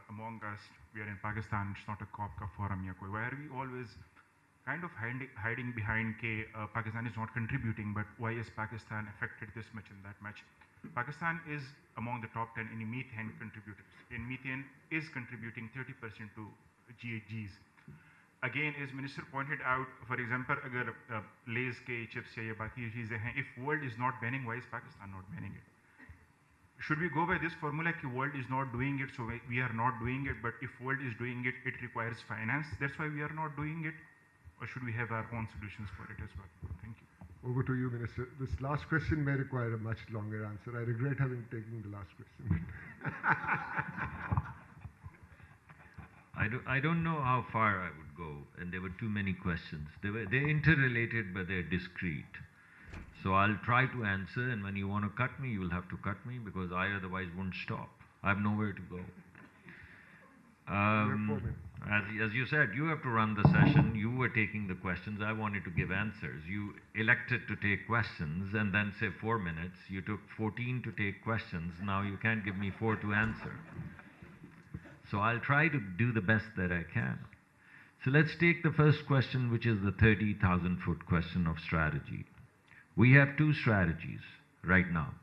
Speaker 10: among us. We are in Pakistan. It's not a COP ka forum ya koi. Why are we always kind of hiding behind Pakistan is not contributing? But why is Pakistan affected this much and that much? Pakistan is among the top 10 in methane contributors. In methane is contributing 30% to GHGs. Again, as Minister pointed out, for example, agar Lay's ke chips ya baki cheezein hain, if world is not banning, why is Pakistan not banning it? Should we go by this formula that world is not doing it, so we are not doing it, but if world is doing it, it requires finance, that's why we are not doing it? Or should we have our own solutions for it as well? Thank you.
Speaker 1: Over to you, Minister. This last question may require a much longer answer. I regret having taken the last question.
Speaker 3: I don't know how far I would go, and there were too many questions. They're interrelated, but they're discrete. So I'll try to answer, and when you want to cut me, you will have to cut me, because I otherwise won't stop. I have nowhere to go. As you said, you have to run the session. You were taking the questions. I wanted to give answers. You elected to take questions and then say 4 minutes. You took 14 to take questions. Now you can't give me 4 to answer. So I'll try to do the best that I can. So let's take the first question, which is the 30,000-foot question of strategy. We have 2 strategies right now.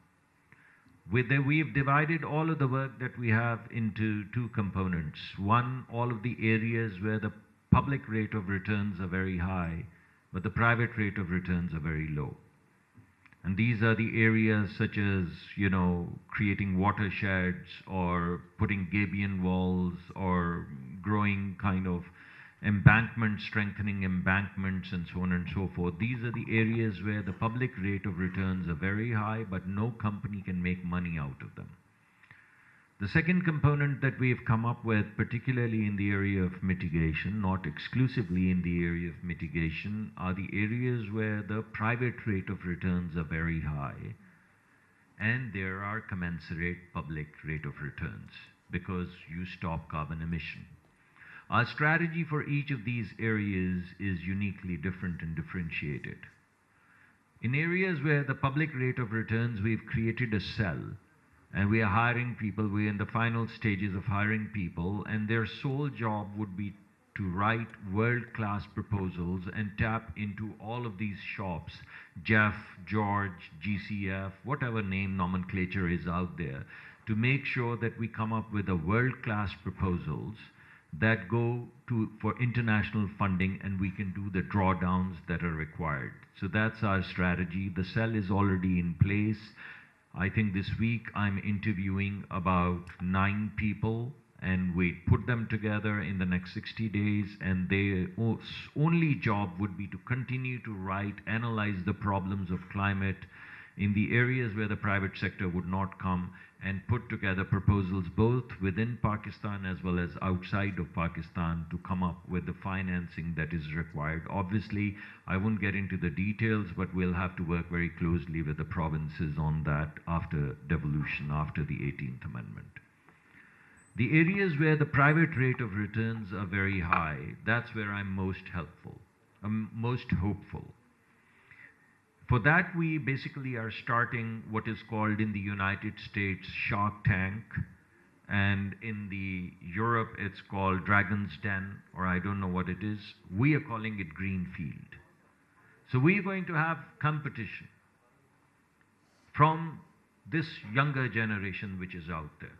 Speaker 3: We've divided all of the work that we have into 2 components. One, all of the areas where the public rate of returns are very high, but the private rate of returns are very low. And these are the areas such as, creating watersheds or putting gabion walls or growing kind of embankments, strengthening embankments and so on and so forth. These are the areas where the public rate of returns are very high, but no company can make money out of them. The second component that we've come up with, particularly in the area of mitigation, not exclusively in the area of mitigation, are the areas where the private rate of returns are very high and there are commensurate public rate of returns because you stop carbon emission. Our strategy for each of these areas is uniquely different and differentiated. In areas where the public rate of returns, we've created a cell and we are hiring people. We're in the final stages of hiring people, and their sole job would be to write world-class proposals and tap into all of these shops, Jeff, George, GCF, whatever name nomenclature is out there, to make sure that we come up with a world-class proposals that go for international funding, and we can do the drawdowns that are required. So that's our strategy. The cell is already in place. I think this week I'm interviewing about 9 people, and we put them together in the next 60 days, and their only job would be to continue to analyze the problems of climate in the areas where the private sector would not come, and put together proposals both within Pakistan as well as outside of Pakistan to come up with the financing that is required. Obviously, I won't get into the details, but we'll have to work very closely with the provinces on that after devolution, after the 18th Amendment. The areas where the private rate of returns are very high, that's where I'm most helpful, I'm most hopeful. For that, we basically are starting what is called in the United States Shark Tank, and in the Europe it's called Dragon's Den, or I don't know what it is. We are calling it Greenfield. So we are going to have competition from this younger generation which is out there.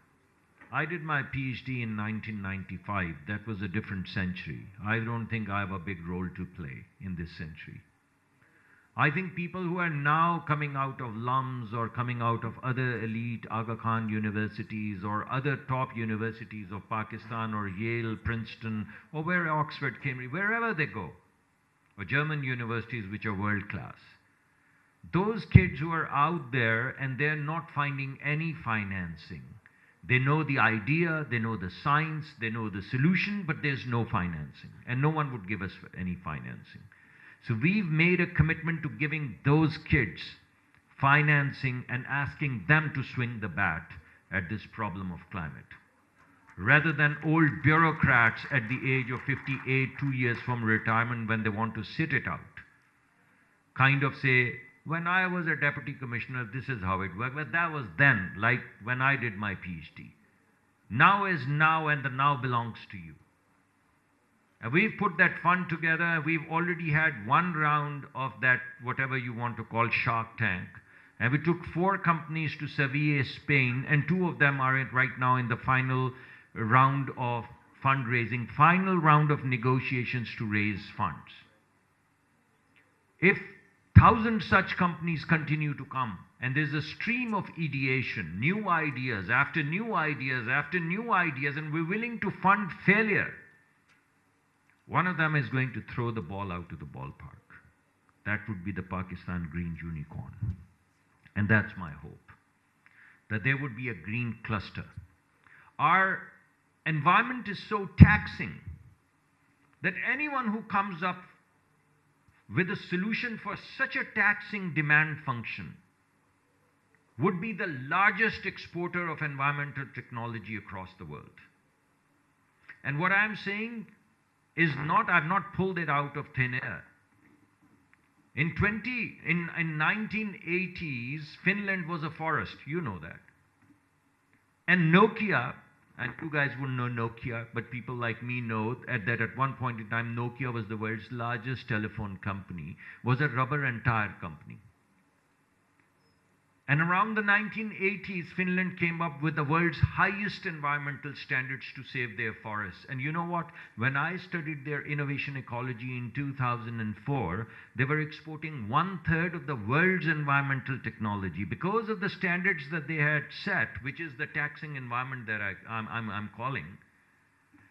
Speaker 3: I did my PhD in 1995. That was a different century. I don't think I have a big role to play in this century. I think people who are now coming out of LUMS or coming out of other elite Aga Khan universities or other top universities of Pakistan or Yale, Princeton, or where Oxford, Cambridge, wherever they go, or German universities which are world class. Those kids who are out there and they're not finding any financing. They know the idea, they know the science, they know the solution, but there's no financing, and no one would give us any financing. So we've made a commitment to giving those kids financing and asking them to swing the bat at this problem of climate. Rather than old bureaucrats at the age of 58, 2 years from retirement when they want to sit it out. Kind of say, when I was a deputy commissioner, this is how it worked. But that was then, like when I did my PhD. Now is now, and the now belongs to you. And we've put that fund together. We've already had 1 round of that, whatever you want to call Shark Tank. And we took 4 companies to Sevilla, Spain, and 2 of them are right now in the final round of fundraising, final round of negotiations to raise funds. If 1,000 such companies continue to come, and there's a stream of ideation, new ideas after new ideas after new ideas, and we're willing to fund failure, one of them is going to throw the ball out to the ballpark. That would be the Pakistan Green Unicorn. And that's my hope, that there would be a green cluster. Our environment is so taxing that anyone who comes up with a solution for such a taxing demand function would be the largest exporter of environmental technology across the world. And what I'm saying is not, I've not pulled it out of thin air. In 1980s, Finland was a forest, you know that. And Nokia, and you guys wouldn't know Nokia, but people like me know that at one point in time, Nokia was the world's largest telephone company, was a rubber and tire company. And around the 1980s, Finland came up with the world's highest environmental standards to save their forests. And you know what? When I studied their innovation ecology in 2004, they were exporting 1/3 of the world's environmental technology because of the standards that they had set, which is the taxing environment that I'm calling.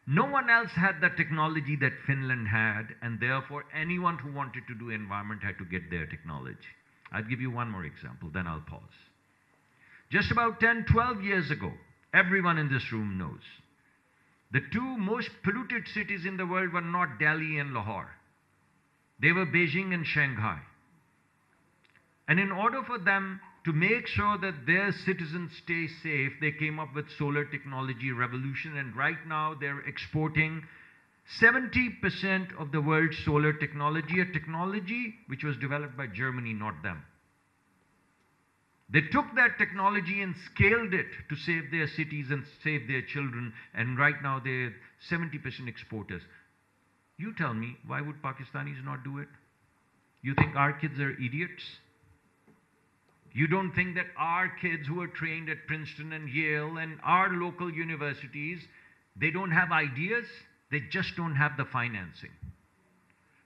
Speaker 3: No one else had the technology that Finland had, and therefore anyone who wanted to do environment had to get their technology. I'll give you one more example, then I'll pause. Just about 10, 12 years ago, everyone in this room knows, the two most polluted cities in the world were not Delhi and Lahore. They were Beijing and Shanghai. And in order for them to make sure that their citizens stay safe, they came up with solar technology revolution, and right now they're exporting 70% of the world's solar technology, a technology which was developed by Germany, not them. They took that technology and scaled it to save their cities and save their children, and right now they're 70% exporters. You tell me, why would Pakistanis not do it? You think our kids are idiots? You don't think that our kids who are trained at Princeton and Yale and our local universities, they don't have ideas? They just don't have the financing.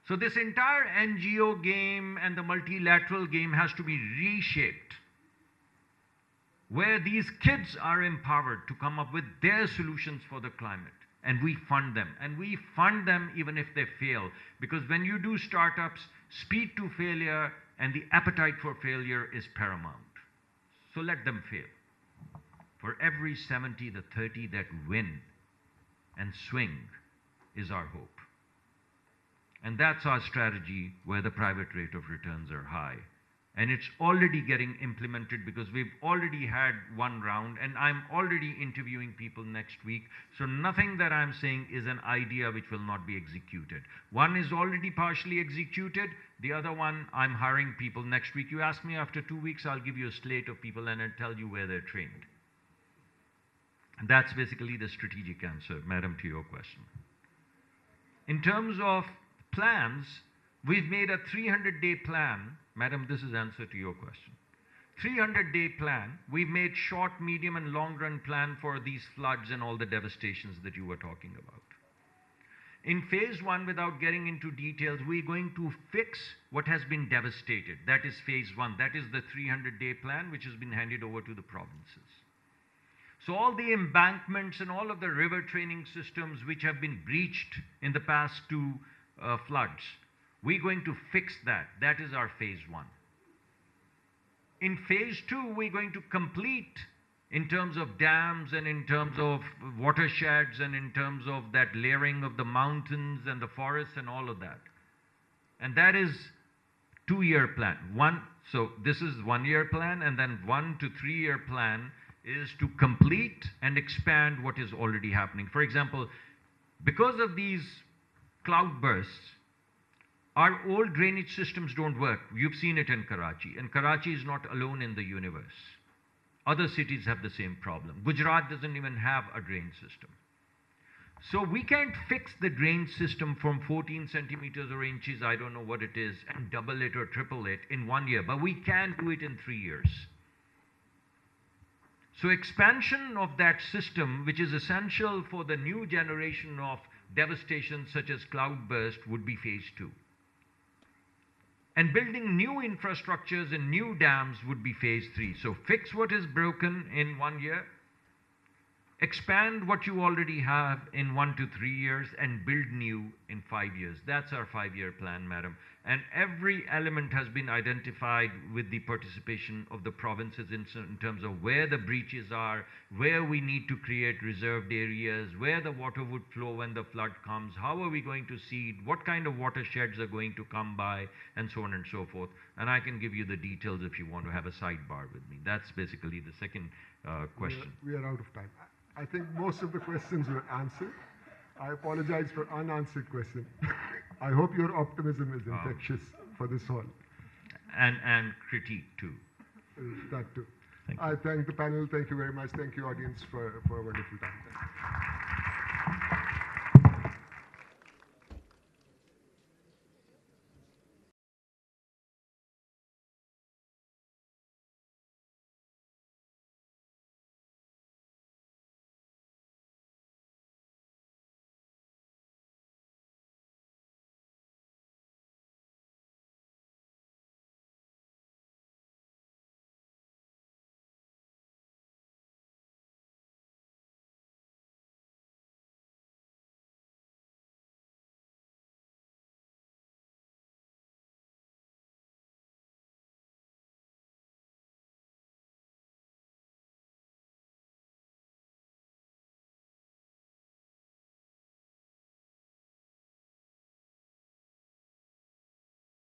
Speaker 3: So this entire NGO game and the multilateral game has to be reshaped, where these kids are empowered to come up with their solutions for the climate, and we fund them. And we fund them even if they fail, because when you do startups, speed to failure and the appetite for failure is paramount. So let them fail. For every 70, the 30 that win and swing is our hope. And that's our strategy, where the private rate of returns are high. And it's already getting implemented because we've already had one round, and I'm already interviewing people next week. So nothing that I'm saying is an idea which will not be executed. One is already partially executed. The other one, I'm hiring people next week. You ask me after 2 weeks, I'll give you a slate of people and I'll tell you where they're trained. And that's basically the strategic answer, madam, to your question. In terms of plans, we've made a 300-day plan. Madam, this is answer to your question. 300-day plan. We've made short, medium, and long-run plan for these floods and all the devastations that you were talking about. In phase 1, without getting into details, we're going to fix what has been devastated. That is phase 1. That is the 300-day plan, which has been handed over to the provinces. So all the embankments and all of the river training systems which have been breached in the past 2 floods, we're going to fix that. That is our phase 1. In phase 2, we're going to complete in terms of dams and in terms of watersheds and in terms of that layering of the mountains and the forests and all of that. And that is 2-year plan. So this is 1-year plan, and then 1 to 3-year plan is to complete and expand what is already happening. For example, because of these cloud bursts, our old drainage systems don't work. You've seen it in Karachi, and Karachi is not alone in the universe. Other cities have the same problem. Gujarat doesn't even have a drain system. So we can't fix the drain system from 14 centimeters or inches, I don't know what it is, and double it or triple it in 1 year, but we can do it in 3 years. So expansion of that system, which is essential for the new generation of devastation such as cloudburst, would be phase 2. And building new infrastructures and new dams would be phase 3. So fix what is broken in 1 year, expand what you already have in 1 to 3 years, and build new in 5 years. That's our 5-year plan, madam. And every element has been identified with the participation of the provinces in terms of where the breaches are, where we need to create reserved areas, where the water would flow when the flood comes, how are we going to seed, what kind of watersheds are going to come by, and so on and so forth. And I can give you the details if you want to have a sidebar with me. That's basically the second question.
Speaker 1: We are out of time. I think most of the questions were answered. I apologize for unanswered question. I hope your optimism is infectious for this hall.
Speaker 3: And critique too.
Speaker 1: That too.
Speaker 11: Thank you.
Speaker 1: I thank the panel. Thank you very much. Thank you, audience, for a wonderful time.